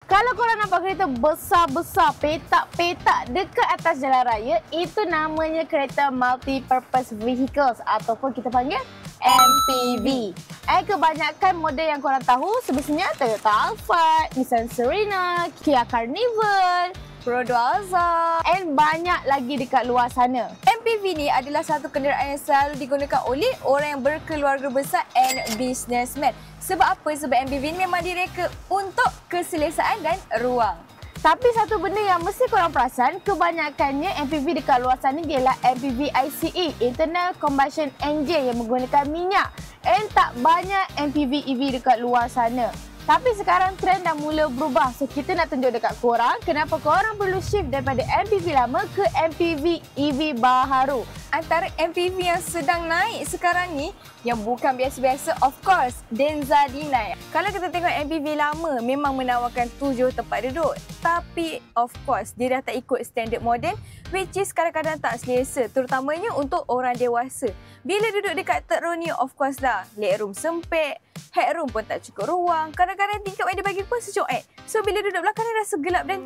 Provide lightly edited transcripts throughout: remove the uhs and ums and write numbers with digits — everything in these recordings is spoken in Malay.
Kalau korang nampak kereta besar-besar, petak-petak dekat atas jalan raya, itu namanya kereta multi-purpose vehicles ataupun kita panggil MPV. Kebanyakan model yang korang tahu sebesarnya Toyota Alphard, Nissan Serena, Kia Carnival, Roadwaza, and banyak lagi dekat luar sana. MPV ni adalah satu kenderaan yang selalu digunakan oleh orang yang berkeluarga besar and businessman. Sebab apa? Sebab MPV ni memang direka untuk keselesaan dan ruang. Tapi satu benda yang mesti korang perasan, kebanyakannya MPV dekat luar sana ialah MPV ICE, Internal Combustion Engine, yang menggunakan minyak. And tak banyak MPV EV dekat luar sana. Tapi sekarang trend dah mula berubah. So kita nak tunjuk dekat korang kenapa korang perlu shift daripada MPV lama ke MPV EV baharu. Antara MPV yang sedang naik sekarang ni, yang bukan biasa-biasa, of course, Denza D9. Kalau kita tengok MPV lama, memang menawarkan 7 tempat duduk. Tapi of course, dia dah tak ikut standard moden, which is kadang-kadang tak selesa, terutamanya untuk orang dewasa. Bila duduk dekat third row ni, of course lah, legroom sempit, headroom pun tak cukup ruang. Kadang-kadang tingkap yang dia bagi pun secuek. So bila duduk belakang dia rasa gelap dan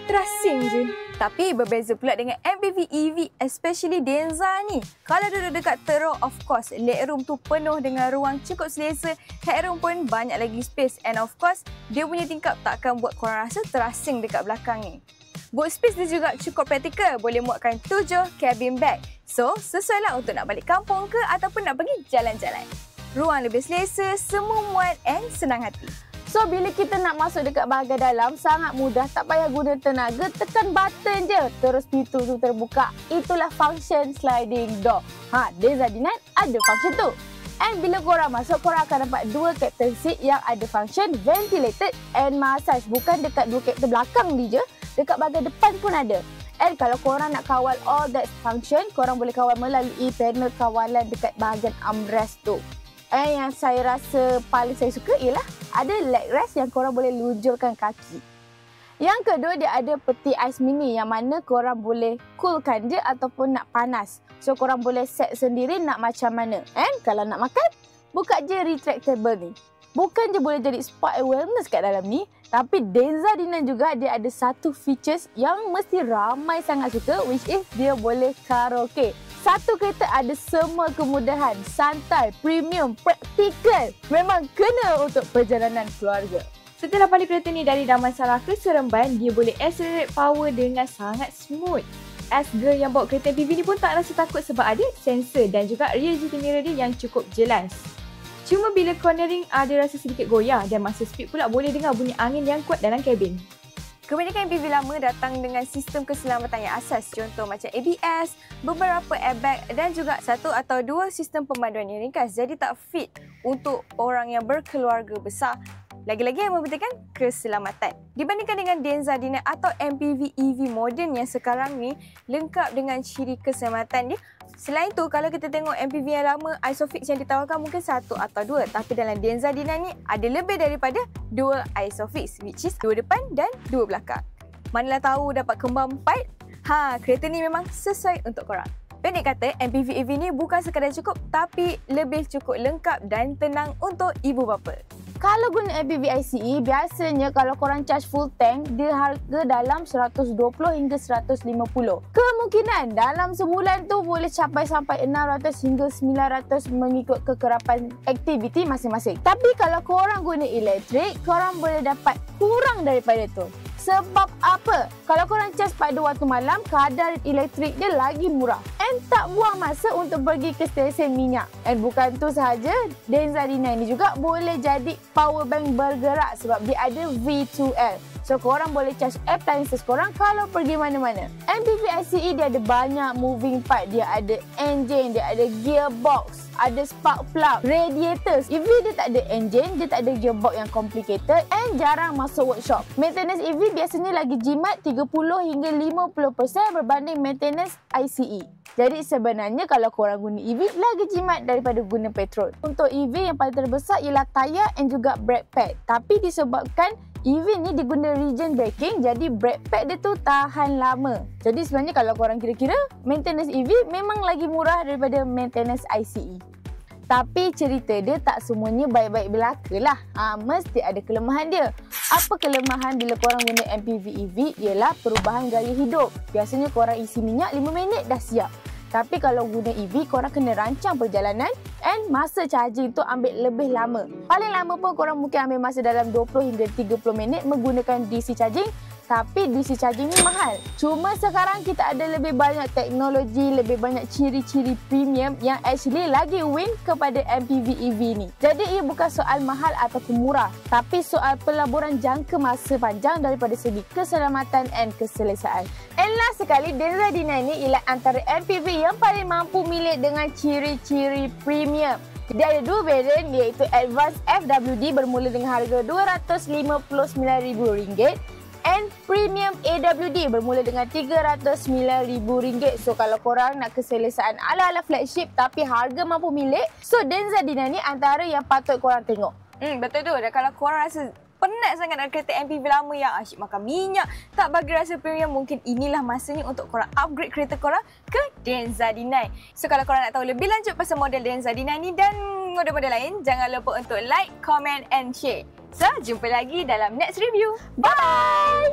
terasing je. Tapi berbeza pula dengan MPV EV, especially Denza ni. Kalau duduk dekat third row, of course, legroom tu penuh dengan ruang cukup selesa. Headroom pun banyak lagi space. And of course, dia punya tingkap takkan buat korang rasa terasing dekat belakang ni. Boot space dia juga cukup praktikal. Boleh muatkan 7 cabin bag. So, sesuai lah untuk nak balik kampung ke ataupun nak pergi jalan-jalan. Ruang lebih selesa, semua muat and senang hati. So bila kita nak masuk dekat bahagian dalam, sangat mudah, tak payah guna tenaga, tekan button je terus pintu tu terbuka. Itulah function sliding door. Denza D9 ada function tu. And bila korang masuk, korang akan dapat 2 captain seat yang ada function ventilated and massage. Bukan dekat 2 captain belakang ni je, dekat bahagian depan pun ada. And kalau korang nak kawal all that function, korang boleh kawal melalui panel kawalan dekat bahagian armrest tu. Yang saya rasa paling saya suka ialah ada leg rest yang korang boleh luncurkan kaki. Yang kedua, dia ada peti ais mini yang mana korang boleh coolkan dia ataupun nak panas. So korang boleh set sendiri nak macam mana. And kalau nak makan, buka je retractable ni. Bukan je boleh jadi spa and wellness kat dalam ni, tapi Denza D9 juga dia ada satu features yang mesti ramai sangat suka, which is dia boleh karaoke. Satu kereta ada semua kemudahan, santai, premium, praktikal. Memang kena untuk perjalanan keluarga. Setelah balik kereta ni dari Damansara ke Seremban, dia boleh accelerate power dengan sangat smooth. As girl yang bawa kereta MPV ni pun tak rasa takut sebab ada sensor dan juga rear view mirror dia yang cukup jelas. Cuma bila cornering ada rasa sedikit goyah dan masa speed pula boleh dengar bunyi angin yang kuat dalam kabin. Kebanyakan MPV lama datang dengan sistem keselamatan yang asas, contoh macam ABS, beberapa airbag dan juga 1 atau 2 sistem pemanduan yang ringkas, jadi tak fit untuk orang yang berkeluarga besar. Lagi-lagi yang mempentingkan keselamatan. Dibandingkan dengan Denza D9 atau MPV EV moden yang sekarang ni lengkap dengan ciri keselamatan dia. Selain tu, kalau kita tengok MPV yang lama, ISOFIX yang ditawarkan mungkin 1 atau 2. Tapi dalam Denza D9 ni ada lebih daripada 2 ISOFIX, which is 2 depan dan 2 belakang. Manalah tahu dapat kembar 4? Kereta ni memang sesuai untuk korang. Pendek kata, MPV EV ni bukan sekadar cukup, tapi lebih cukup lengkap dan tenang untuk ibu bapa. Kalau guna MPV ICE, biasanya kalau korang charge full tank, dia harga dalam 120 hingga 150. Kemungkinan dalam sebulan tu boleh capai sampai 600 hingga 900 mengikut kekerapan aktiviti masing-masing. Tapi kalau korang guna elektrik, korang boleh dapat kurang daripada tu. Sebab apa? Kalau korang charge pada waktu malam, kadar elektrik dia lagi murah. And tak buang masa untuk pergi ke stesen minyak. And bukan tu sahaja, Denza D9 ni juga boleh jadi power bank bergerak sebab dia ada V2L. So korang boleh charge appliances korang kalau pergi mana-mana. MPV ICE dia ada banyak moving part. Dia ada engine, dia ada gearbox, ada spark plug, radiators. EV dia tak ada engine, dia tak ada gearbox yang complicated and jarang masuk workshop. Maintenance EV biasanya lagi jimat 30 hingga 50% berbanding maintenance ICE. Jadi sebenarnya kalau korang guna EV lagi jimat daripada guna petrol. Untuk EV yang paling terbesar ialah tayar and juga brake pad. Tapi disebabkan EV ni diguna regen braking, jadi brake pad dia tu tahan lama. Jadi sebenarnya kalau korang kira-kira, maintenance EV memang lagi murah daripada maintenance ICE. Tapi cerita dia tak semuanya baik-baik belaka lah. Mesti ada kelemahan dia. Apa kelemahan bila korang guna MPV EV? Ialah perubahan gaya hidup. Biasanya korang isi minyak 5 minit dah siap. Tapi kalau guna EV, korang kena rancang perjalanan and masa charging tu ambil lebih lama. Paling lama pun korang mungkin ambil masa dalam 20 hingga 30 minit menggunakan DC charging. Tapi DC charging ni mahal. Cuma sekarang kita ada lebih banyak teknologi, lebih banyak ciri-ciri premium yang actually lagi win kepada MPV EV ni. Jadi ia bukan soal mahal ataupun murah, tapi soal pelaburan jangka masa panjang daripada segi keselamatan and keselesaan. And last sekali, Denza D9 ni ialah antara MPV yang paling mampu milik dengan ciri-ciri premium. Dia ada dua variant iaitu Advanced FWD bermula dengan harga RM259,000 and Premium AWD bermula dengan RM309,000. So kalau korang nak keselesaan ala-ala flagship tapi harga mampu milik, so Denza D9 ni antara yang patut korang tengok. Betul tu. Dan kalau korang rasa penat sangat nak kereta MPV lama yang asyik makan minyak, tak bagi rasa premium, mungkin inilah masanya untuk korang upgrade kereta korang ke Denza D9. So kalau korang nak tahu lebih lanjut pasal model Denza D9 ni dan model-model lain, jangan lupa untuk like, comment and share. So, jumpa lagi dalam next review. Bye!